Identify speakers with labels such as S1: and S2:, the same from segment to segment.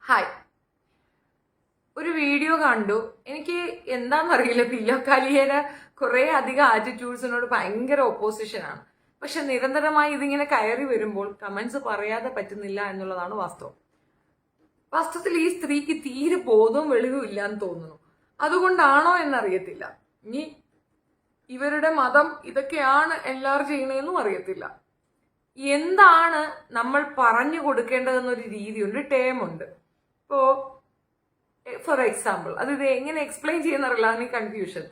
S1: Hi, ഒരു video കണ്ടു. എനിക്ക് എന്താണെന്നറിയില്ല, പില്ലോ കാലിയേരെ കുറെ അധികം ആറ്റിറ്റ്യൂഡ്സിനോട് ഭയങ്കര ഓപ്പോസിഷനാണ്. പക്ഷെ നിരന്തരമായി ഇതിങ്ങനെ കയറി വരുമ്പോൾ കമന്റ്സ് പറയാതെ പറ്റുന്നില്ല എന്നുള്ളതാണ് വാസ്തവം. വാസ്തവത്തിൽ ഈ സ്ത്രീക്ക് തീരെ ബോധവും വെളിവും ഇല്ലാന്ന് തോന്നുന്നു. അതുകൊണ്ടാണോ എന്നറിയത്തില്ല. ഇനി ഇവരുടെ മതം ഇതൊക്കെയാണ് എല്ലാവരും ചെയ്യണതെന്നും അറിയത്തില്ല. എന്താണ് നമ്മൾ പറഞ്ഞു കൊടുക്കേണ്ടതെന്നൊരു രീതിയുണ്ട്, ടേമുണ്ട്. ഇപ്പോ ഫോർ എക്സാമ്പിൾ, ഇത് എങ്ങനെ എക്സ്പ്ലെയിൻ ചെയ്യുന്നറിയില്ല, അതിന് കൺഫ്യൂഷൻ.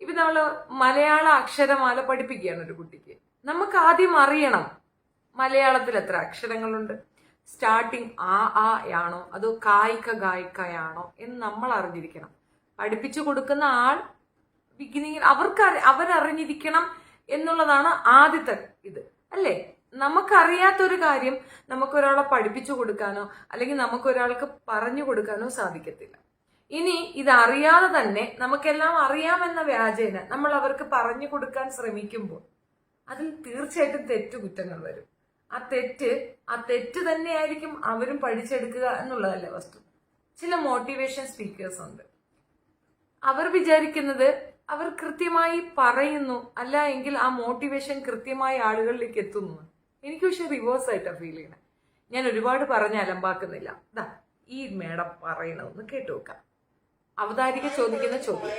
S1: ഇപ്പൊ നമ്മള് മലയാള അക്ഷരമാല പഠിപ്പിക്കുകയാണ് ഒരു കുട്ടിക്ക്. നമുക്ക് ആദ്യം അറിയണം മലയാളത്തിൽ എത്ര അക്ഷരങ്ങളുണ്ട്, സ്റ്റാർട്ടിങ് ആ യാണോ അതോ കായിക ഗായികയാണോ എന്ന് നമ്മൾ അറിഞ്ഞിരിക്കണം. പഠിപ്പിച്ചു കൊടുക്കുന്ന ആൾ ബിഗിനിങ്ങിൽ അവരറിഞ്ഞിരിക്കണം എന്നുള്ളതാണ് ആദ്യത്തെ ഇത്, അല്ലേ? നമുക്കറിയാത്തൊരു കാര്യം നമുക്കൊരാളെ പഠിപ്പിച്ചു കൊടുക്കാനോ അല്ലെങ്കിൽ നമുക്കൊരാൾക്ക് പറഞ്ഞു കൊടുക്കാനോ സാധിക്കത്തില്ല. ഇനി ഇതറിയാതെ തന്നെ നമുക്കെല്ലാം അറിയാമെന്ന വ്യാജേന നമ്മൾ അവർക്ക് പറഞ്ഞു കൊടുക്കാൻ ശ്രമിക്കുമ്പോൾ അതിൽ തീർച്ചയായിട്ടും തെറ്റുകുറ്റങ്ങൾ വരും. ആ തെറ്റ് തന്നെയായിരിക്കും അവരും പഠിച്ചെടുക്കുക എന്നുള്ളതല്ലേ വസ്തു. ചില മോട്ടിവേഷൻ സ്പീക്കേഴ്സ് ഉണ്ട്. അവർ വിചാരിക്കുന്നത് അവർ കൃത്യമായി പറയുന്നു, അല്ല എങ്കിൽ ആ മോട്ടിവേഷൻ കൃത്യമായി ആളുകളിലേക്ക് എത്തുന്നു. എനിക്ക് പക്ഷെ റിവേഴ്സ് ആയിട്ടാണ് ഫീൽ ചെയ്യണേ. ഞാൻ ഒരുപാട് പറഞ്ഞ് അലമ്പാക്കുന്നില്ല. ഈ മേഡം പറയണമെന്ന് കേട്ടു നോക്കാം. അവതാരിക ചോദിക്കുന്ന ചോദ്യം,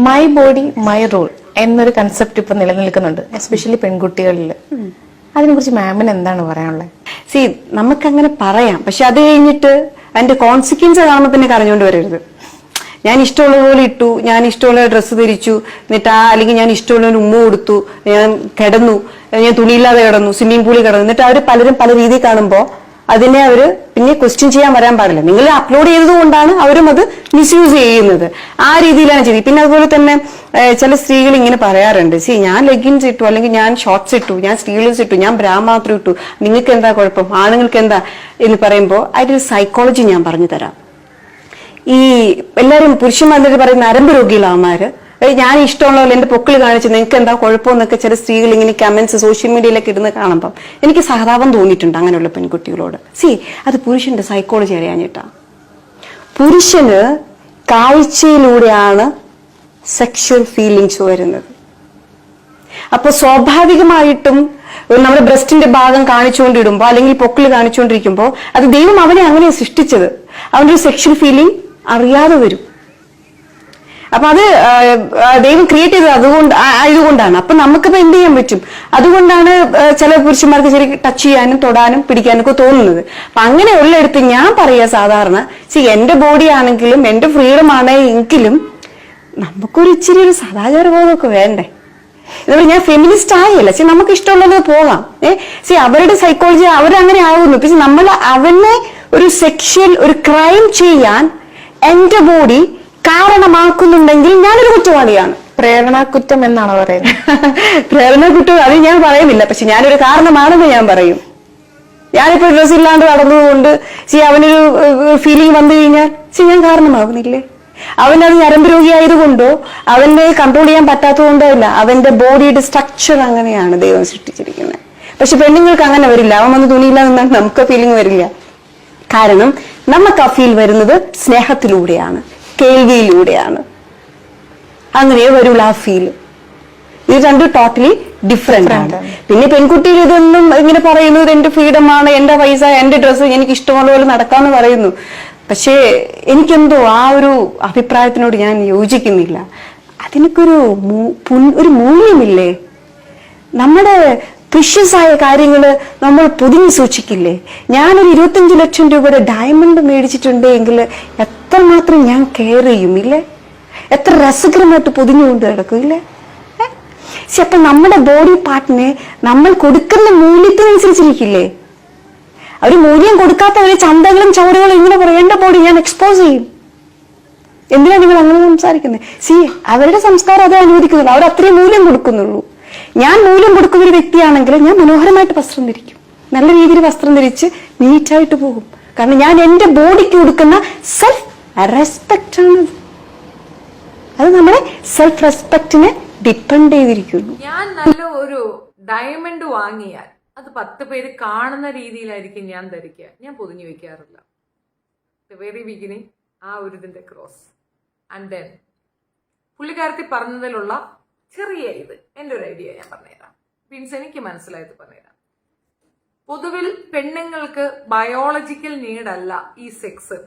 S2: മൈ ബോഡി മൈ റോൾ എന്നൊരു കൺസെപ്റ്റ് ഇപ്പൊ നിലനിൽക്കുന്നുണ്ട്, എസ്പെഷ്യലി പെൺകുട്ടികളിൽ. അതിനെ കുറിച്ച് മാമിന് എന്താണ് പറയാനുള്ളത്?
S3: നമുക്കങ്ങനെ പറയാം, പക്ഷെ അത് കഴിഞ്ഞിട്ട് അതിന്റെ കോൺസിക്വൻസ് കാണുമ്പോൾ തന്നെ കരഞ്ഞുകൊണ്ട് വരരുത്. ഞാൻ ഇഷ്ടമുള്ള പോലെ ഇട്ടു, ഞാൻ ഇഷ്ടമുള്ള ഡ്രസ്സ് ധരിച്ചു, എന്നിട്ട് അല്ലെങ്കിൽ ഞാൻ ഇഷ്ടമുള്ള ഉമ്മ കൊടുത്തു, ഞാൻ കിടന്നു, ഞാൻ തുണിയില്ലാതെ കിടന്നു, സ്വിമ്മിംഗ് പൂളിൽ കിടന്നു, എന്നിട്ട് അവർ പലരും പല രീതിയിൽ കാണുമ്പോൾ അതിനെ അവര് പിന്നെ ക്വസ്റ്റ്യൻ ചെയ്യാൻ വരാൻ പാടില്ല. നിങ്ങൾ അപ്ലോഡ് ചെയ്തത് കൊണ്ടാണ് അവരും അത് മിസ്യൂസ് ചെയ്യുന്നത്. ആ രീതിയിലാണ് ചെയ്തത്. പിന്നെ അതുപോലെ തന്നെ ചില സ്ത്രീകൾ ഇങ്ങനെ പറയാറുണ്ട്, ഞാൻ ലെഗിൻസ് ഇട്ടു, അല്ലെങ്കിൽ ഞാൻ ഷോർട്ട്സ് ഇട്ടു, ഞാൻ സ്ലീവ്ലെസ് ഇട്ടു, ഞാൻ ബ്രാ മാത്രം ഇട്ടു, നിങ്ങൾക്ക് എന്താ കുഴപ്പം, ആണുങ്ങൾക്ക് എന്താ എന്ന് പറയുമ്പോൾ അതിന്റെ ഒരു സൈക്കോളജി ഞാൻ പറഞ്ഞു തരാം. ഈ എല്ലാവരും പുരുഷന്മാരുടെ പറയുന്ന നരമ്പ് രോഗികളാമാര്, ഞാൻ ഇഷ്ടമുള്ള പോലെ എന്റെ പൊക്കിൾ കാണിച്ച് നിങ്ങൾക്ക് എന്താ കുഴപ്പമെന്നൊക്കെ ചില സ്ത്രീകൾ ഇങ്ങനെ കമന്റ്സ് സോഷ്യൽ മീഡിയയിലൊക്കെ ഇടുന്ന കാണുമ്പോൾ എനിക്ക് സഹതാപം തോന്നിയിട്ടുണ്ട് അങ്ങനെയുള്ള പെൺകുട്ടികളോട്. അത് പുരുഷന്റെ സൈക്കോളജി അറിയാഞ്ഞിട്ടാ. പുരുഷന് കാഴ്ചയിലൂടെയാണ് സെക്ഷൽ ഫീലിങ്സ് വരുന്നത്. അപ്പൊ സ്വാഭാവികമായിട്ടും നമ്മുടെ ബ്രസ്റ്റിന്റെ ഭാഗം കാണിച്ചുകൊണ്ടിടുമ്പോ അല്ലെങ്കിൽ പൊക്കിൾ കാണിച്ചുകൊണ്ടിരിക്കുമ്പോ അത് ദൈവം അവനെ അങ്ങനെ സൃഷ്ടിച്ചത്. അവന്റെ ഒരു സെക്ഷൽ ഫീലിംഗ് അറിയാതെ വരും. അപ്പൊ അത് ദൈവം ക്രിയേറ്റ് ചെയ്തത് ആയതുകൊണ്ടാണ്. അപ്പൊ നമുക്കിപ്പോ എന്ത് ചെയ്യാൻ പറ്റും? അതുകൊണ്ടാണ് ചില പുരുഷന്മാർക്ക് ശരി ടച്ച് ചെയ്യാനും തൊടാനും പിടിക്കാനും ഒക്കെ തോന്നുന്നത്. അപ്പൊ അങ്ങനെ ഉള്ളിടത്ത് ഞാൻ പറയാ, സാധാരണ എന്റെ ബോഡി ആണെങ്കിലും എന്റെ ഫ്രീഡം ആണെങ്കിലും നമുക്കൊരു ഇച്ചിരി ഒരു സദാചാര ബോധമൊക്കെ വേണ്ടേ? ഇതുപോലെ ഞാൻ ഫെമിനിസ്റ്റ് ആയല്ല, നമുക്ക് ഇഷ്ടമുള്ളത് പോകാം. അവരുടെ സൈക്കോളജി അവരങ്ങനെ ആകുന്നു. പക്ഷെ നമ്മൾ അവനെ ഒരു സെക്ഷൽ ഒരു ക്രൈം ചെയ്യാൻ എന്റെ ബോഡി കാരണമാക്കുന്നുണ്ടെങ്കിൽ ഞാനൊരു കുറ്റവാളിയാണ്.
S2: പ്രേരണാകുറ്റം എന്നാണ് പറയുന്നത്.
S3: പ്രേരണാകുറ്റം അത് ഞാൻ പറയുന്നില്ല, പക്ഷെ ഞാനൊരു കാരണമാണെന്ന് ഞാൻ പറയും. ഞാനിപ്പോ ഡ്രസ് ഇല്ലാണ്ട് കടന്നതുകൊണ്ട് അവനൊരു ഫീലിംഗ് വന്നു കഴിഞ്ഞാൽ ഞാൻ കാരണമാകുന്നില്ലേ? അവനത് ഞരമ്പ് രോഗിയായതുകൊണ്ടോ അവന്റെ കൺട്രോൾ ചെയ്യാൻ പറ്റാത്തത് കൊണ്ടോ ഇല്ല, അവന്റെ ബോഡിയുടെ സ്ട്രക്ചർ അങ്ങനെയാണ് ദൈവം സൃഷ്ടിച്ചിരിക്കുന്നത്. പക്ഷെ പെണ്ണുങ്ങൾക്ക് അങ്ങനെ വരില്ല. അവൻ വന്ന് തുണിയില്ല നിന്നാൽ നമുക്ക് ഫീലിംഗ് വരില്ല. കാരണം നമുക്ക് ആ ഫീൽ വരുന്നത് സ്നേഹത്തിലൂടെയാണ്, കേൾവിയിലൂടെയാണ്. അങ്ങനെ വരുള്ള ആ ഫീൽ. ഇത് രണ്ടും ടോട്ടലി ഡിഫറെന്റ് ആണ്. പിന്നെ പെൺകുട്ടികൾ ഇതൊന്നും ഇങ്ങനെ പറയുന്നത് എന്റെ ഫ്രീഡമാണ്, എന്റെ പൈസ, എന്റെ ഡ്രസ്സ്, എനിക്ക് ഇഷ്ടമുള്ള പോലെ നടക്കാന്ന് പറയുന്നു. പക്ഷേ എനിക്കെന്തോ ആ ഒരു അഭിപ്രായത്തിനോട് ഞാൻ യോജിക്കുന്നില്ല. അതിനൊക്കെ ഒരു മൂല്യമില്ലേ? നമ്മുടെ പ്രിഷ്യസ് ആയ കാര്യങ്ങള് നമ്മൾ പൊതിഞ്ഞു സൂക്ഷിക്കില്ലേ? ഞാനൊരു 25 ലക്ഷം രൂപയുടെ ഡയമണ്ട് മേടിച്ചിട്ടുണ്ടെങ്കിൽ എത്രമാത്രം ഞാൻ കെയർ ചെയ്യും ഇല്ലേ? എത്ര രസകരമായിട്ട് പൊതിഞ്ഞുകൊണ്ട് കിടക്കും ഇല്ലേ? അപ്പൊ നമ്മുടെ ബോഡി പാർട്ടിനെ നമ്മൾ കൊടുക്കുന്ന മൂല്യത്തിനനുസരിച്ചിരിക്കില്ലേ? അവര് മൂല്യം കൊടുക്കാത്തവര് ചന്തകളും ചവറുകളും ഇങ്ങനെ പറയേണ്ട ബോഡി ഞാൻ എക്സ്പോസ് ചെയ്യും. എന്തിനാ നിങ്ങൾ അങ്ങനെ സംസാരിക്കുന്നത്? അവരുടെ സംസ്കാരം അത് അനുവദിക്കുന്നില്ല. അവർ അത്രയും മൂല്യം കൊടുക്കുന്നുള്ളൂ. ഞാൻ മൂല്യം കൊടുക്കുന്ന ഒരു വ്യക്തിയാണെങ്കിൽ ഞാൻ മനോഹരമായിട്ട് വസ്ത്രം ധരിക്കും, നല്ല രീതിയിൽ വസ്ത്രം ധരിച്ച് നീറ്റായിട്ട് പോകും. കാരണം ഞാൻ എന്റെ ബോഡിക്ക് കൊടുക്കുന്ന സെൽഫ് റെസ്പെക്ട് ആണ്. അത് നമ്മുടെ സെൽഫ് റെസ്പെക്റ്റിനെ ഡിപ്പെൻഡ് ചെയ്തിരിക്കുന്നു.
S1: ഞാൻ നല്ല ഒരു ഡയമണ്ട് വാങ്ങിയാൽ അത് 10 പേര് കാണുന്ന രീതിയിലായിരിക്കും ഞാൻ ധരിക്കുക. ഞാൻ പൊതിഞ്ഞു വെക്കാറില്ല. ദ വെരി ബിഗിനിങ് ആ ഒരു ഇതിന്റെ ക്രോസ്. ആൻഡ് ദെൻ പുള്ളിക്കാരത്തി പറഞ്ഞതിലുള്ള ചെറിയ ഇത് എൻ്റെ ഒരു ഐഡിയ ഞാൻ പറഞ്ഞുതരാം. മീൻസ് എനിക്ക് മനസ്സിലായത് പറഞ്ഞുതരാം. പൊതുവിൽ പെണ്ണുങ്ങൾക്ക് ബയോളജിക്കൽ നീഡല്ല ഈ സെക്സ്,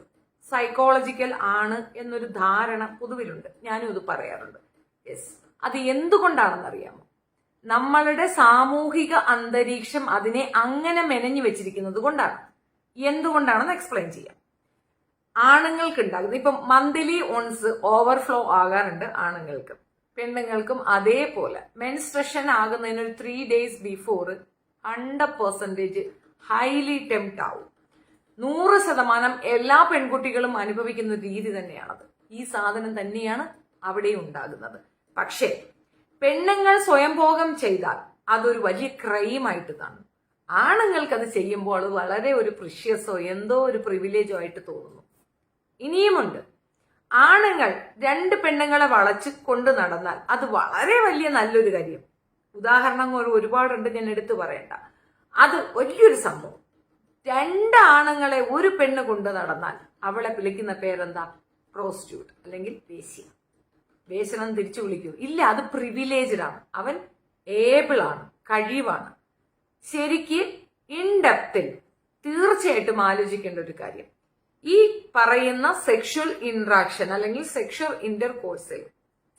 S1: സൈക്കോളജിക്കൽ ആണ് എന്നൊരു ധാരണ പൊതുവിലുണ്ട്. ഞാനും ഇത് പറയാറുണ്ട്. യെസ്, അത് എന്തുകൊണ്ടാണെന്ന് അറിയാമോ? നമ്മളുടെ സാമൂഹിക അന്തരീക്ഷം അതിനെ അങ്ങനെ മെനഞ്ഞു വെച്ചിരിക്കുന്നത് കൊണ്ടാണ്. എന്തുകൊണ്ടാണെന്ന് എക്സ്പ്ലെയിൻ ചെയ്യാം. ആണുങ്ങൾക്ക് ഉണ്ടാകുന്നത് ഇപ്പം മന്ത്ലി ഓൺസ് ഓവർഫ്ലോ ആകാറുണ്ട് ആണുങ്ങൾക്കും പെണ്ണുങ്ങൾക്കും. അതേപോലെ മെൻസ്ട്രേഷൻ ആകുന്നതിന് ഒരു 3 days ബിഫോർ 100% ഹൈലി ടെംപ്റ്റ് ആവും. 100% എല്ലാ പെൺകുട്ടികളും അനുഭവിക്കുന്ന രീതി തന്നെയാണത്. ഈ സാധനം തന്നെയാണ് അവിടെ ഉണ്ടാകുന്നത്. പക്ഷേ പെണ്ണുങ്ങൾ സ്വയംഭോഗം ചെയ്താൽ അതൊരു വലിയ ക്രൈമായിട്ട് കാണും. ആണുങ്ങൾക്ക് അത് ചെയ്യുമ്പോൾ അത് വളരെ ഒരു പ്രിഷ്യസോ എന്തോ ഒരു പ്രിവിലേജോ ആയിട്ട് തോന്നുന്നു. ഇനിയുമുണ്ട്, ആണുങ്ങൾ 2 പെണ്ണുങ്ങളെ വളച്ച് കൊണ്ടു നടന്നാൽ അത് വളരെ വലിയ നല്ലൊരു കാര്യം. ഉദാഹരണങ്ങൾ ഒരുപാടുണ്ട്, ഞാൻ എടുത്തു പറയണ്ട. അത് വലിയൊരു സംഭവം. 2 ആണുങ്ങളെ ഒരു പെണ്ണ് കൊണ്ടു നടന്നാൽ അവളെ വിളിക്കുന്ന പേരെന്താ? പ്രോസ്റ്റിറ്റ്യൂട്ട് അല്ലെങ്കിൽ വേശ്യ. വേശ്യനം തിരിച്ചു വിളിക്കൂ? ഇല്ല, അത് പ്രിവിലേജ്ഡാണ്. അവൻ ഏബിൾ ആണ്, കഴിവാണ്. ശരിക്ക് ഇൻഡെപ്തിൽ തീർച്ചയായിട്ടും ആലോചിക്കേണ്ട ഒരു കാര്യം, ഈ പറയുന്ന സെക്ഷൽ ഇന്ററാക്ഷൻ അല്ലെങ്കിൽ സെക്ഷൽ ഇന്റർകോഴ്സിൽ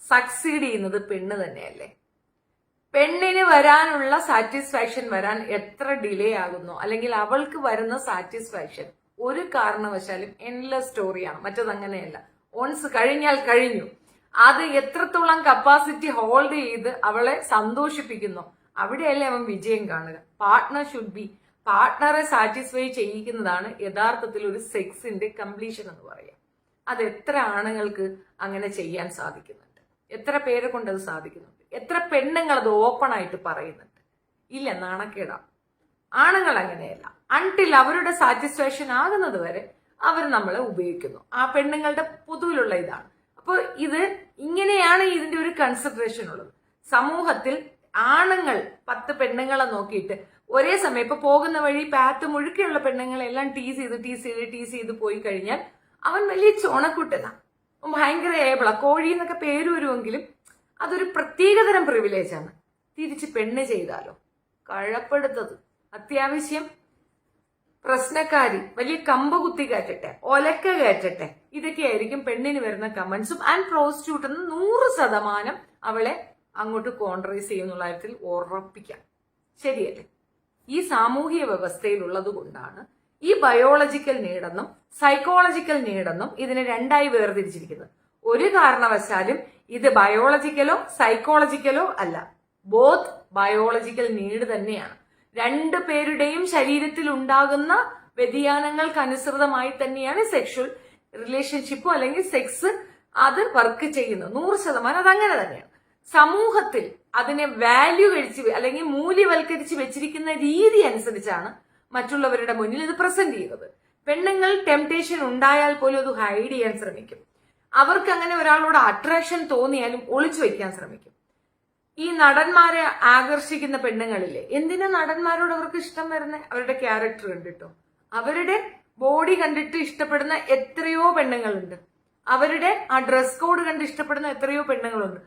S1: സക്സീഡ് ചെയ്യുന്നത് പെണ്ണ് തന്നെയല്ലേ? പെണ്ണിന് വരാനുള്ള സാറ്റിസ്ഫാക്ഷൻ വരാൻ എത്ര ഡിലേ ആകുന്നു, അല്ലെങ്കിൽ അവൾക്ക് വരുന്ന സാറ്റിസ്ഫാക്ഷൻ ഒരു കാരണവശാലും എൻലെസ് സ്റ്റോറിയാണ്. മറ്റത് അങ്ങനെയല്ല. ഓൺസ് കഴിഞ്ഞാൽ കഴിഞ്ഞു. അത് എത്രത്തോളം കപ്പാസിറ്റി ഹോൾഡ് ചെയ്ത് അവളെ സന്തോഷിപ്പിക്കുന്നു, അവിടെയല്ലേ അവൻ വിജയം കാണുക. പാർട്ട്ണർ ഷുഡ് ബി, പാർട്ട്ണറെ സാറ്റിസ്ഫൈ ചെയ്യിക്കുന്നതാണ് യഥാർത്ഥത്തിൽ ഒരു സെക്സിന്റെ കംപ്ലീഷൻ എന്ന് പറയാം. അത് എത്ര ആണുങ്ങൾക്ക് അങ്ങനെ ചെയ്യാൻ സാധിക്കുന്നുണ്ട്? എത്ര പേരെ കൊണ്ട് അത് സാധിക്കുന്നുണ്ട്? എത്ര പെണ്ണുങ്ങൾ അത് ഓപ്പൺ ആയിട്ട് പറയുന്നുണ്ട്? ഇല്ല, നാണക്കേടാണ്. ആണുങ്ങൾ അങ്ങനെയല്ല. അൺടിൽ അവരുടെ സാറ്റിസ്ഫാക്ഷൻ ആകുന്നത് വരെ അവർ നമ്മളെ ഉപയോഗിക്കുന്നു. ആ പെണ്ണുങ്ങളുടെ പൊതുവിലുള്ള ഇതാണ്. അപ്പോൾ ഇത് ഇങ്ങനെയാണ് ഇതിന്റെ ഒരു കൺസിഡറേഷൻ ഉള്ളത്. സമൂഹത്തിൽ ആണുങ്ങൾ 10 പെണ്ണുങ്ങളെ നോക്കിയിട്ട് ഒരേ സമയം ഇപ്പൊ പോകുന്ന വഴി പാത്ത് മുഴുക്കെയുള്ള പെണ്ണുങ്ങളെല്ലാം ടീസ് ചെയ്ത് പോയി കഴിഞ്ഞാൽ അവൻ വലിയ ചോണക്കുട്ടനാണ്, ഭയങ്കര ഏബിള. കോഴി എന്നൊക്കെ പേര് വരുമെങ്കിലും അതൊരു പ്രത്യേകതരം പ്രിവിലേജാണ്. തിരിച്ച് പെണ്ണ് ചെയ്താലോ കഴപ്പെടുത്തത്, അത്യാവശ്യം പ്രശ്നക്കാരി, വലിയ കമ്പ് കുത്തി കയറ്റട്ടെ, ഒലക്ക കയറ്റട്ടെ, ഇതൊക്കെയായിരിക്കും പെണ്ണിന് വരുന്ന കമന്റ്സും. ആൻഡ് പ്രോസ്റ്റിറ്റ്യൂട്ട് എന്ന് 100% അവളെ അങ്ങോട്ട് കോൺട്രൈസ് ചെയ്യുന്നുള്ള കാര്യത്തിൽ ഉറപ്പിക്കാം. ശരിയല്ലേ? ഈ സാമൂഹിക വ്യവസ്ഥയിലുള്ളത് കൊണ്ടാണ് ഈ ബയോളജിക്കൽ നീഡെന്നും സൈക്കോളജിക്കൽ നീഡെന്നും ഇതിനെ 2ആയി വേർതിരിച്ചിരിക്കുന്നത്. ഒരു കാരണവശാലും ഇത് ബയോളജിക്കലോ സൈക്കോളജിക്കലോ അല്ല, ബോത്ത് ബയോളജിക്കൽ നീഡ് തന്നെയാണ്. 2 പേരുടെയും ശരീരത്തിൽ ഉണ്ടാകുന്ന വ്യതിയാനങ്ങൾക്ക് അനുസൃതമായി തന്നെയാണ് സെക്ഷൽ റിലേഷൻഷിപ്പോ അല്ലെങ്കിൽ സെക്സ് അത് വർക്ക് ചെയ്യുന്നത്. 100% അതങ്ങനെ തന്നെയാണ്. സമൂഹത്തിൽ അതിനെ വാല്യൂ കഴിച്ച് അല്ലെങ്കിൽ മൂല്യവൽക്കരിച്ച് വെച്ചിരിക്കുന്ന രീതി അനുസരിച്ചാണ് മറ്റുള്ളവരുടെ മുന്നിൽ ഇത് പ്രസന്റ് ചെയ്യുന്നത്. പെണ്ണുങ്ങൾ ടെംപ്ടേഷൻ ഉണ്ടായാൽ പോലും അത് ഹൈഡ് ചെയ്യാൻ ശ്രമിക്കും. അവർക്ക് അങ്ങനെ ഒരാളോട് അട്രാക്ഷൻ തോന്നിയാലും ഒളിച്ചു വെക്കാൻ ശ്രമിക്കും. ഈ നടന്മാരെ ആകർഷിക്കുന്ന പെണ്ണുങ്ങളില്ലേ, എന്തിനാ നടന്മാരോട് അവർക്ക് ഇഷ്ടം വരുന്നത്? അവരുടെ ക്യാരക്ടർ കണ്ടിട്ടോ, അവരുടെ ബോഡി കണ്ടിട്ട് ഇഷ്ടപ്പെടുന്ന എത്രയോ പെണ്ണുങ്ങളുണ്ട്, അവരുടെ ആ ഡ്രസ് കോഡ് കണ്ട് ഇഷ്ടപ്പെടുന്ന എത്രയോ പെണ്ണുങ്ങളുണ്ട്.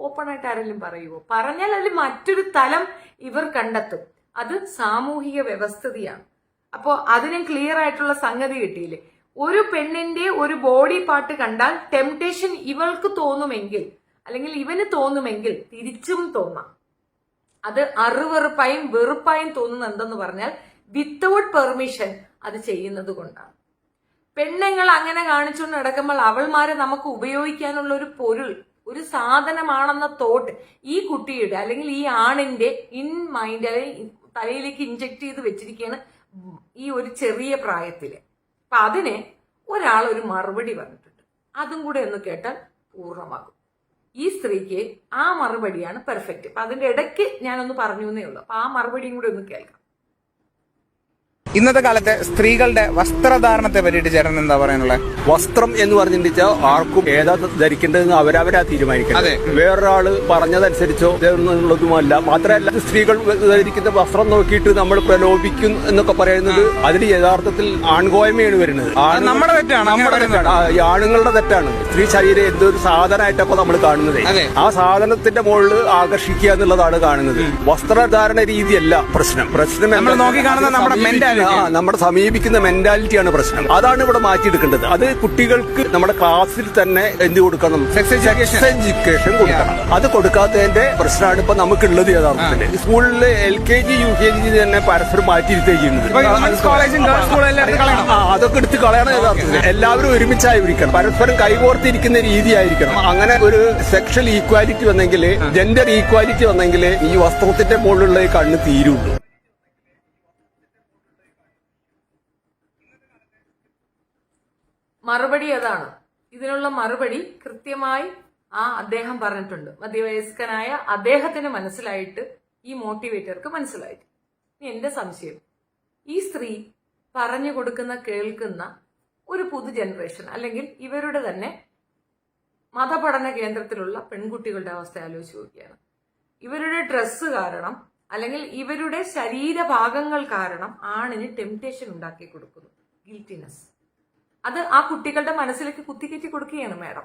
S1: ഓപ്പൺ ആയിട്ട് ആരെങ്കിലും പറയുമോ? പറഞ്ഞാൽ അതിൽ മറ്റൊരു തലം ഇവർ കണ്ടെത്തും. അത് സാമൂഹിക വ്യവസ്ഥിതിയാണ്. അപ്പോ അതിനും ക്ലിയർ ആയിട്ടുള്ള സംഗതി കിട്ടിയില്ലേ? ഒരു പെണ്ണിന്റെ ഒരു ബോഡി പാർട്ട് കണ്ടാൽ ടെംപ്ടേഷൻ ഇവൾക്ക് തോന്നുമെങ്കിൽ അല്ലെങ്കിൽ ഇവന് തോന്നുമെങ്കിൽ തിരിച്ചും തോന്നാം. അത് അറുവെറുപ്പായും വെറുപ്പായും തോന്നുന്നത് എന്തെന്ന് പറഞ്ഞാൽ വിത്തൗട്ട് പെർമിഷൻ അത് ചെയ്യുന്നത് കൊണ്ടാണ്. പെണ്ണുങ്ങൾ അങ്ങനെ കാണിച്ചുകൊണ്ട് നടക്കുമ്പോൾ അവൾമാരെ നമുക്ക് ഉപയോഗിക്കാനുള്ള ഒരു പൊരുൾ, ഒരു സാധനമാണെന്ന തോട്ട് ഈ കുട്ടിയുടെ അല്ലെങ്കിൽ ഈ ആണിന്റെ ഇൻ മൈൻഡ് അല്ലെങ്കിൽ തലയിലേക്ക് ഇൻജെക്ട് ചെയ്ത് വെച്ചിരിക്കുകയാണ് ഈ ഒരു ചെറിയ പ്രായത്തില്. അപ്പൊ അതിന് ഒരാൾ ഒരു മറുപടി പറഞ്ഞിട്ടുണ്ട്. അതും കൂടെ ഒന്ന് കേട്ടാൽ പൂർണ്ണമാകും. ഈ സ്ത്രീക്ക് ആ മറുപടിയാണ് പെർഫെക്റ്റ്. അപ്പൊ അതിന്റെ ഇടയ്ക്ക് ഞാനൊന്ന് പറഞ്ഞു എന്നേ ഉള്ളൂ. അപ്പൊ ആ മറുപടിയും കൂടെ ഒന്ന് കേൾക്കാം.
S4: ഇന്നത്തെ കാലത്തെ സ്ത്രീകളുടെ വസ്ത്രധാരണത്തെ പറ്റിയിട്ട് ചേട്ടൻ എന്താ പറയാനുള്ളത്?
S5: വസ്ത്രം എന്ന് പറഞ്ഞിട്ടുണ്ടെച്ചാൽ ആർക്കും ഏതാ ധരിക്കേണ്ടതെന്ന് അവരവരാ തീരുമാനിക്കണം.
S4: അതെ.
S5: വേറൊരാള് പറഞ്ഞതനുസരിച്ചോ എന്നുള്ളതുമല്ല. മാത്രമല്ല, സ്ത്രീകൾ ധരിക്കുന്ന വസ്ത്രം നോക്കിയിട്ട് നമ്മൾ പ്രലോഭിക്കും എന്നൊക്കെ പറയുന്നത് അതിൽ യഥാർത്ഥത്തിൽ ആൺകോയ്മയാണ് വരുന്നത്.
S4: നമ്മുടെ തെറ്റാണ്,
S5: നമ്മുടെ തെറ്റാണ്. ഈ ആണുങ്ങളുടെ തെറ്റാണ്. സ്ത്രീ ശരീരം എന്തൊരു സാധനമായിട്ടപ്പോ നമ്മൾ കാണുന്നത്.
S4: അതെ.
S5: ആ സാധനത്തിന്റെ മുകളിൽ ആകർഷിക്കുക എന്നുള്ളതാണ് കാണുന്നത്. വസ്ത്രധാരണ രീതിയല്ല പ്രശ്നം.
S4: നമ്മൾ നോക്കിക്കാണുന്ന നമ്മുടെ mentality.
S5: നമ്മുടെ സമീപിക്കുന്ന മെന്റാലിറ്റിയാണ് പ്രശ്നം. അതാണ് ഇവിടെ മാറ്റിയെടുക്കേണ്ടത്. അത് കുട്ടികൾക്ക് നമ്മുടെ ക്ലാസ്സിൽ തന്നെ എന്ത് കൊടുക്കണം?
S4: സെക്സ്
S5: എഡ്യൂക്കേഷൻ കൊടുക്കണം. അത് കൊടുക്കാത്തതിന്റെ പ്രശ്നമാണ് ഇപ്പൊ നമുക്കുള്ളത് യഥാർത്ഥത്തിൽ. സ്കൂളിൽ LKG UKG തന്നെ പരസ്പരം മാറ്റിയിരുത്തേ ചെയ്യുന്നത്. അതൊക്കെ എടുത്ത് കളയണം യഥാർത്ഥത്തിൽ. എല്ലാവരും ഒരുമിച്ചായിരിക്കണം, പരസ്പരം കൈകോർത്തിരിക്കുന്ന രീതിയായിരിക്കണം. അങ്ങനെ ഒരു സെക്ഷൽ ഈക്വാലിറ്റി വന്നെങ്കിൽ, ജെൻഡർ ഈക്വാലിറ്റി വന്നെങ്കിൽ ഈ വസ്ത്രത്തിന്റെ മുകളിലുള്ള ഈ കണ്ണ് തീരുള്ളൂ.
S1: മറുപടി അതാണ്. ഇതിനുള്ള മറുപടി കൃത്യമായി അദ്ദേഹം പറഞ്ഞിട്ടുണ്ട്. മധ്യവയസ്കനായ അദ്ദേഹത്തിന് മനസ്സിലായിട്ട് ഈ മോട്ടിവേറ്റർക്ക് മനസ്സിലായിട്ട്. ഇനി എന്റെ സംശയം, ഈ സ്ത്രീ പറഞ്ഞു കൊടുക്കുന്ന കേൾക്കുന്ന ഒരു പുതു ജനറേഷൻ അല്ലെങ്കിൽ ഇവരുടെ തന്നെ മതപഠന കേന്ദ്രത്തിലുള്ള പെൺകുട്ടികളുടെ അവസ്ഥ ആലോചിച്ച് നോക്കിയാണ്. ഇവരുടെ ഡ്രസ്സ് കാരണം അല്ലെങ്കിൽ ഇവരുടെ ശരീരഭാഗങ്ങൾ കാരണം ആണിന് ടെംപ്റ്റേഷൻ ഉണ്ടാക്കി കൊടുക്കുന്നു, ഗിൽറ്റിനെസ്. അത് ആ കുട്ടികളുടെ മനസ്സിലേക്ക് കുത്തിക്കയറ്റി കൊടുക്കുകയാണ് മാഡം.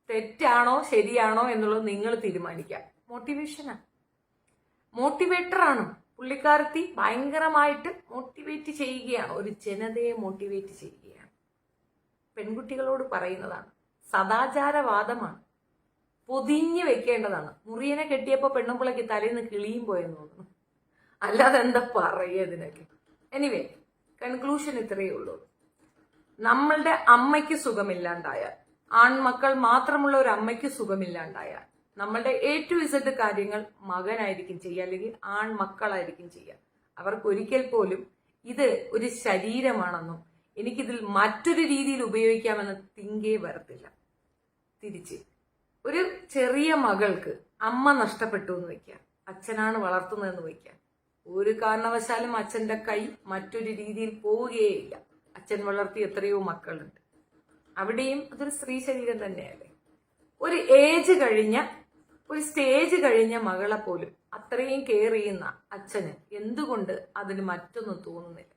S1: തെറ്റാണോ ശരിയാണോ എന്നുള്ളത് നിങ്ങൾ തീരുമാനിക്കാം. മോട്ടിവേഷനാണ്, മോട്ടിവേറ്ററാണ് പുള്ളിക്കാരത്തി. ഭയങ്കരമായിട്ട് മോട്ടിവേറ്റ് ചെയ്യുകയാണ്, ഒരു ജനതയെ മോട്ടിവേറ്റ് ചെയ്യുകയാണ്. പെൺകുട്ടികളോട് പറയുന്നതാണ്, സദാചാരവാദമാണ്, പൊതിഞ്ഞു വെക്കേണ്ടതാണ്. മുറിയനെ കെട്ടിയപ്പോ പെണ്ണുമ്പിളക്ക് തലേന്ന് കിളിയും പോയെന്ന് തോന്നുന്നു. അല്ലാതെ എന്താ പറയുക ഇതിനൊക്കെ. എനിവേ, കൺക്ലൂഷൻ ഇത്രയേ ഉള്ളൂ. നമ്മളുടെ അമ്മയ്ക്ക് സുഖമില്ലാണ്ടായാൽ, ആൺമക്കൾ മാത്രമുള്ള ഒരു അമ്മയ്ക്ക് സുഖമില്ലാണ്ടായാൽ, നമ്മളുടെ A to Z കാര്യങ്ങൾ മകനായിരിക്കും ചെയ്യുക, അല്ലെങ്കിൽ ആൺമക്കളായിരിക്കും ചെയ്യുക. അവർക്ക് ഒരിക്കൽ പോലും ഇത് ഒരു ശരീരമാണെന്നും എനിക്കിതിൽ മറ്റൊരു രീതിയിൽ ഉപയോഗിക്കാമെന്ന് തിങ്കേ വരത്തില്ല. തിരിച്ച് ഒരു ചെറിയ മകൾക്ക് അമ്മ നഷ്ടപ്പെട്ടു എന്ന് വയ്ക്കാം, അച്ഛനാണ് വളർത്തുന്നതെന്ന് വയ്ക്കാം, ഒരു കാരണവശാലും അച്ഛന്റെ കൈ മറ്റൊരു രീതിയിൽ പോവുകയില്ല. അച്ഛൻ വളർത്തി എത്രയോ മക്കളുണ്ട്. അവിടെയും അതൊരു സ്ത്രീ ശരീരം തന്നെയല്ലേ. ഒരു ഏജ് കഴിഞ്ഞ, ഒരു സ്റ്റേജ് കഴിഞ്ഞ മകളെ പോലും അത്രയും കെയർ ചെയ്യുന്ന അച്ഛന് എന്തുകൊണ്ട് അതിന് മറ്റൊന്നും തോന്നുന്നില്ല?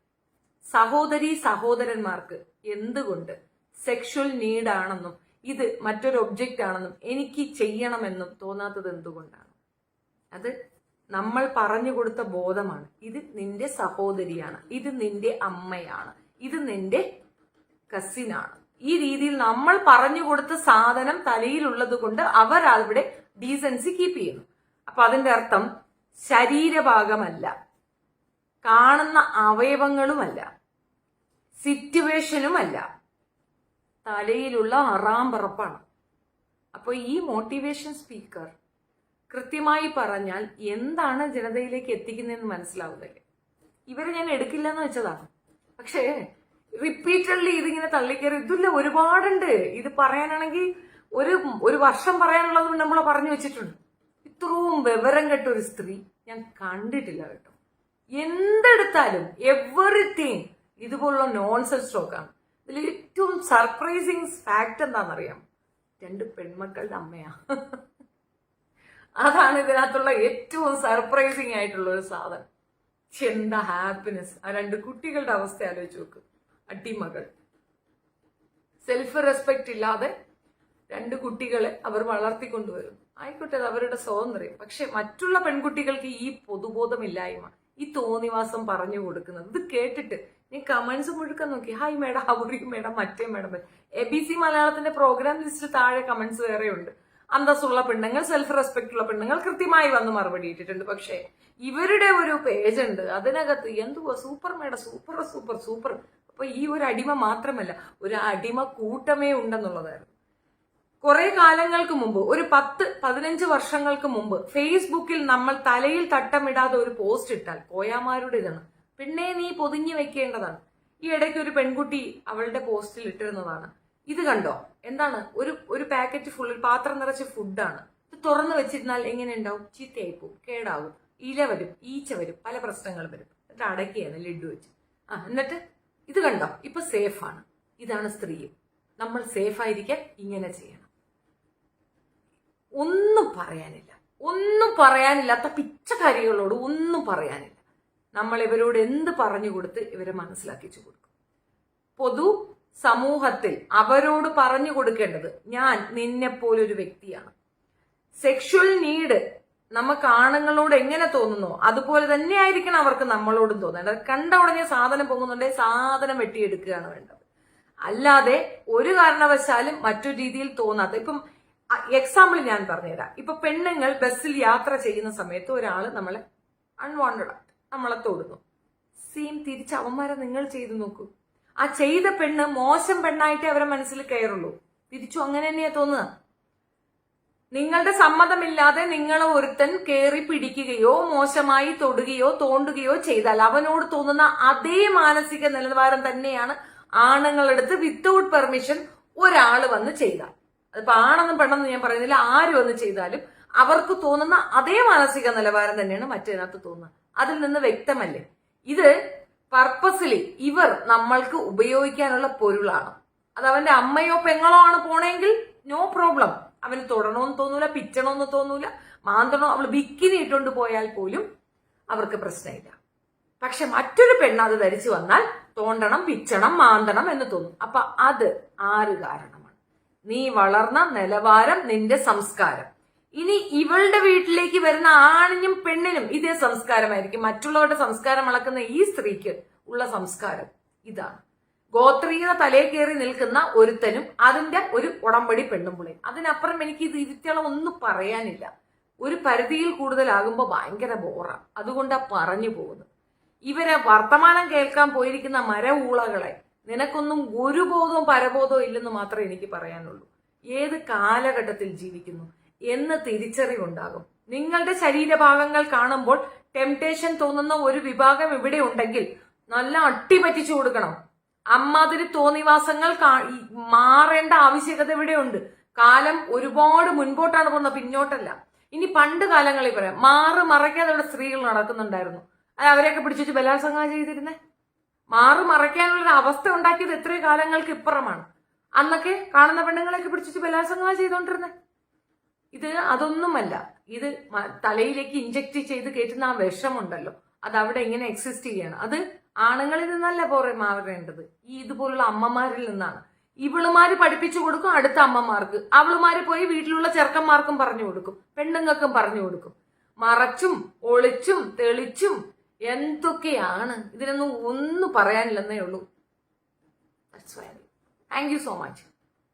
S1: സഹോദരി സഹോദരന്മാർക്ക് എന്തുകൊണ്ട് സെക്ഷൽ നീഡാണെന്നും ഇത് മറ്റൊരു ഒബ്ജക്റ്റ് ആണെന്നും എനിക്ക് ചെയ്യണമെന്നും തോന്നാത്തത് എന്തുകൊണ്ടാണ്? അത് നമ്മൾ പറഞ്ഞു കൊടുത്ത ബോധമാണ്. ഇത് നിന്റെ സഹോദരിയാണ്, ഇത് നിന്റെ അമ്മയാണ്, ഇത് നിന്റെ കസിനാണ്. ഈ രീതിയിൽ നമ്മൾ പറഞ്ഞു കൊടുത്ത സാധനം തലയിലുള്ളത് കൊണ്ട് അവർ അവിടെ ഡീസൻസി കീപ്പ് ചെയ്യുന്നു. അപ്പൊ അതിന്റെ അർത്ഥം ശരീരഭാഗമല്ല, കാണുന്ന അവയവങ്ങളുമല്ല, സിറ്റുവേഷനുമല്ല, തലയിലുള്ള അറാമ്പറപ്പാണ്. അപ്പോൾ ഈ മോട്ടിവേഷൻ സ്പീക്കർ കൃത്യമായി പറഞ്ഞാൽ എന്താണ് ജനതയിലേക്ക് എത്തിക്കുന്നതെന്ന് മനസ്സിലാവുന്നില്ലേ? ഇവരെ ഞാൻ എടുക്കില്ലെന്ന് വെച്ചതാണ്. പക്ഷേ റിപ്പീറ്റഡ്ലി ഇതിങ്ങനെ തള്ളിക്കയറി ഇതില്ല, ഒരുപാടുണ്ട്. ഇത് പറയാനാണെങ്കിൽ ഒരു വർഷം പറയാനുള്ളത് നമ്മൾ പറഞ്ഞു വെച്ചിട്ടുണ്ട്. ഇത്രയും വിവരം കെട്ട ഒരു സ്ത്രീ ഞാൻ കണ്ടിട്ടില്ല കേട്ടോ. എന്തെടുത്താലും എവറിത്തിങ് ഇതുപോലുള്ള നോൺസെൻസ് സ്റ്റോക്കാണ്. ഇതിൽ ഏറ്റവും സർപ്രൈസിങ് ഫാക്ട് എന്താണെന്നറിയാം? 2 പെൺമക്കളുടെ അമ്മയാ. അതാണ് ഇതിനകത്തുള്ള ഏറ്റവും സർപ്രൈസിങ് ആയിട്ടുള്ള ഒരു സാധനം. എന്താ ഹാപ്പിനെസ്! ആ 2 കുട്ടികളുടെ അവസ്ഥ ആലോചിച്ച് നോക്ക്. അടിമകൾ, സെൽഫ് റെസ്പെക്ട് ഇല്ലാതെ 2 കുട്ടികളെ അവർ വളർത്തിക്കൊണ്ടുവരുന്നു. ആയിക്കോട്ടെ, അത് അവരുടെ സ്വാതന്ത്ര്യം. പക്ഷെ മറ്റുള്ള പെൺകുട്ടികൾക്ക് ഈ പൊതുബോധമില്ലായ്മ, ഈ തോന്നിവാസം പറഞ്ഞു കൊടുക്കുന്നത്, ഇത് കേട്ടിട്ട് നീ കമന്റ്സ് മുഴുക്കാൻ നോക്കി. ഹായ് മേഡം, ഹൗറി മേഡം, മറ്റേ മേഡം. ABC മലയാളത്തിന്റെ പ്രോഗ്രാം ലിസ്റ്റ് താഴെ കമന്റ്സ് വേറെയുണ്ട്. അന്തസ്സുള്ള പെണ്ണുങ്ങൾ, സെൽഫ് റെസ്പെക്ട് ഉള്ള പെണ്ണുങ്ങൾ കൃത്യമായി വന്ന് മറുപടി ഇട്ടിട്ടുണ്ട്. പക്ഷെ ഇവരുടെ ഒരു പേജ് ഉണ്ട്, അതിനകത്ത് എന്തുവാ super madam, super super super. അപ്പൊ ഈ ഒരു അടിമ മാത്രമല്ല, ഒരു അടിമ കൂട്ടമേ ഉണ്ടെന്നുള്ളതായിരുന്നു. കുറെ കാലങ്ങൾക്ക് മുമ്പ്, ഒരു 10-15 വർഷങ്ങൾക്ക് മുമ്പ് ഫേസ്ബുക്കിൽ നമ്മൾ തലയിൽ തട്ടമിടാതെ ഒരു പോസ്റ്റ് ഇട്ടാൽ കോയാമാരുടേതാണ്, പിന്നെ നീ പൊതിഞ്ഞു വെക്കേണ്ടതാണ്. ഈ ഇടയ്ക്ക് ഒരു പെൺകുട്ടി അവളുടെ പോസ്റ്റിൽ ഇട്ടിരുന്നതാണ്. ഇത് കണ്ടോ? എന്താണ്? ഒരു പാക്കറ്റ് ഫുൾ, പാത്രം നിറച്ച് ഫുഡാണ്. ഇത് തുറന്നു വെച്ചിരുന്നാൽ എങ്ങനെ ഉണ്ടാവും? ചീത്തയായി പോവും, കേടാവും, ഇല വരും, ഈച്ച വരും, പല പ്രശ്നങ്ങളും വരും. എന്നിട്ട് അടയ്ക്കുകയാണ് ലഡു വെച്ച്. എന്നിട്ട് ഇത് കണ്ടോ, ഇപ്പൊ സേഫാണ്. ഇതാണ് സ്ത്രീയും. നമ്മൾ സേഫായിരിക്കാൻ ഇങ്ങനെ ചെയ്യണം. ഒന്നും പറയാനില്ലാത്ത പിച്ചക്കാരികളോട് ഒന്നും പറയാനില്ല. നമ്മൾ ഇവരോട് എന്ത് പറഞ്ഞു കൊടുത്ത് ഇവരെ മനസ്സിലാക്കിച്ചു കൊടുക്കും. പൊതു സമൂഹത്തിൽ അവരോട് പറഞ്ഞു കൊടുക്കേണ്ടത്, ഞാൻ നിന്നെപ്പോലൊരു വ്യക്തിയാണ്. സെക്ഷുവൽ നീഡ് നമുക്ക് ആണുങ്ങളോട് എങ്ങനെ തോന്നുന്നോ അതുപോലെ തന്നെ ആയിരിക്കണം അവർക്ക് നമ്മളോടും തോന്നേണ്ടത്. കണ്ട ഉടനെ സാധനം പൊങ്ങുന്നുണ്ടെങ്കിൽ സാധനം വെട്ടിയെടുക്കുകയാണ് വേണ്ടത്. അല്ലാതെ ഒരു കാരണവശാലും മറ്റൊരു രീതിയിൽ തോന്നാത്ത, ഇപ്പം എക്സാമ്പിൾ ഞാൻ പറഞ്ഞുതരാം. ഇപ്പൊ പെണ്ണുങ്ങൾ ബസ്സിൽ യാത്ര ചെയ്യുന്ന സമയത്ത് ഒരാള് നമ്മളെ അൺവാണ്ടഡ് ആയിട്ട് നമ്മളെ തൊടുന്നു. സെയിം തിരിച്ച് അവന്മാരെ നിങ്ങൾ ചെയ്തു നോക്കൂ. ആ ചെയ്ത പെണ്ണ് മോശം പെണ്ണായിട്ടേ അവരെ മനസ്സിൽ കയറുള്ളൂ. തിരിച്ചു അങ്ങനെ തന്നെയാ തോന്നുക. നിങ്ങളുടെ സമ്മതമില്ലാതെ നിങ്ങളെ ഒരുത്തൻ കയറി പിടിക്കുകയോ മോശമായി തൊടുകയോ തോണ്ടുകയോ ചെയ്താൽ അവനോട് തോന്നുന്ന അതേ മാനസിക നിലവാരം തന്നെയാണ് ആണുങ്ങളെടുത്ത് വിത്തൗട്ട് പെർമിഷൻ ഒരാൾ വന്ന് ചെയ്താൽ. അതിപ്പോ ആണെന്നും പെണ്ണെന്നും ഞാൻ പറയുന്നില്ല, ആര് വന്ന് ചെയ്താലും അവർക്ക് തോന്നുന്ന അതേ മാനസിക നിലവാരം തന്നെയാണ് മറ്റേതിനകത്ത് തോന്നുന്നത്. അതിൽ നിന്ന് വ്യക്തമല്ലേ ഇത് പർപ്പസ്ലി ഇവർ നമ്മൾക്ക് ഉപയോഗിക്കാനുള്ള പൊരുളാണ്. അത് അവന്റെ അമ്മയോ പെങ്ങളോ ആണ് പോണെങ്കിൽ നോ പ്രോബ്ലം. അവന് തൊടണമെന്ന് തോന്നൂല, പിച്ചണമെന്ന് തോന്നൂല, മാന്തണോ, അവള് ബിക്കിനി ഇട്ടുകൊണ്ട് പോയാൽ പോലും അവർക്ക് പ്രശ്നമില്ല. പക്ഷെ മറ്റൊരു പെണ്ണ് അത് ധരിച്ചു വന്നാൽ തോണ്ടണം, പിച്ചണം, മാന്തണം എന്ന് തോന്നും. അപ്പൊ അത് ആര് കാരണമാണ്? നീ വളർന്ന നിലവാരം, നിന്റെ സംസ്കാരം. ഇനി ഇവളുടെ വീട്ടിലേക്ക് വരുന്ന ആണിനും പെണ്ണിനും ഇതേ സംസ്കാരമായിരിക്കും. മറ്റുള്ളവരുടെ സംസ്കാരം അളക്കുന്ന ഈ സ്ത്രീക്ക് ഉള്ള സംസ്കാരം ഇതാണ്. ഗോത്രീയത തലേ കയറി നിൽക്കുന്ന ഒരുത്തനും അതിന്റെ ഒരു ഉടമ്പടി പെണ്ണുമ്പുളയും. അതിനപ്പുറം എനിക്ക് ഇത് ഇരുത്തിയോളം ഒന്നും പറയാനില്ല. ഒരു പരിധിയിൽ കൂടുതലാകുമ്പോൾ ഭയങ്കര ബോറാ. അതുകൊണ്ടാ പറഞ്ഞു പോകുന്നത്. ഇവരെ വർത്തമാനം കേൾക്കാൻ പോയിരിക്കുന്ന മരഊളകളെ, നിനക്കൊന്നും ഒരു ബോധവും പരബോധവും ഇല്ലെന്ന് മാത്രമേ എനിക്ക് പറയാനുള്ളൂ. ഏത് കാലഘട്ടത്തിൽ ജീവിക്കുന്നു എന്ന് തിരിച്ചറിവുണ്ടാകും. നിങ്ങളുടെ ശരീരഭാഗങ്ങൾ കാണുമ്പോൾ ടെംപ്ടേഷൻ തോന്നുന്ന ഒരു വിഭാഗം ഇവിടെ ഉണ്ടെങ്കിൽ നല്ല അട്ടിപറ്റിച്ചു കൊടുക്കണം. അമ്മാതിരി തോന്നിവാസങ്ങൾ മാറേണ്ട ആവശ്യകത ഇവിടെയുണ്ട്. കാലം ഒരുപാട് മുൻപോട്ടാണ് പോകുന്നത്, പിന്നോട്ടല്ല. ഇനി പണ്ട് കാലങ്ങളിൽ പറയാം, മറയ്ക്കാതെ ഇവിടെ സ്ത്രീകൾ നടക്കുന്നുണ്ടായിരുന്നു. അത് അവരെയൊക്കെ പിടിച്ചിട്ട് ബലാത്സംഗം ചെയ്തിരുന്നേ. മറയ്ക്കാനുള്ളൊരു അവസ്ഥ ഉണ്ടാക്കിയത് എത്രയോ കാലങ്ങൾക്ക് ഇപ്പുറമാണ്. അന്നൊക്കെ കാണുന്ന പെണ്ണുങ്ങളെയൊക്കെ പിടിച്ചിട്ട് ബലാത്സംഗം ചെയ്തോണ്ടിരുന്നേ. ഇത് അതൊന്നുമല്ല. ഇത് തലയിലേക്ക് ഇഞ്ചക്ട് ചെയ്ത് കയറ്റുന്ന ആ വിഷമുണ്ടല്ലോ, അത് അവിടെ ഇങ്ങനെ എക്സിസ്റ്റ് ചെയ്യാണ്. അത് ആണുങ്ങളിൽ നിന്നല്ല മാറേണ്ടത്, ഈ ഇതുപോലുള്ള അമ്മമാരിൽ നിന്നാണ്. ഇവളുമാര് പഠിപ്പിച്ചു കൊടുക്കും അടുത്ത അമ്മമാർക്ക്, അവളുമാര് പോയി വീട്ടിലുള്ള ചെറുക്കന്മാർക്കും പറഞ്ഞു കൊടുക്കും, പെണ്ണുങ്ങൾക്കും പറഞ്ഞു കൊടുക്കും. മറച്ചും ഒളിച്ചും തെളിച്ചും എന്തൊക്കെയാണ്. ഇതിനൊന്നും ഒന്നും പറയാനില്ലെന്നേ ഉള്ളൂ. Thank you so much.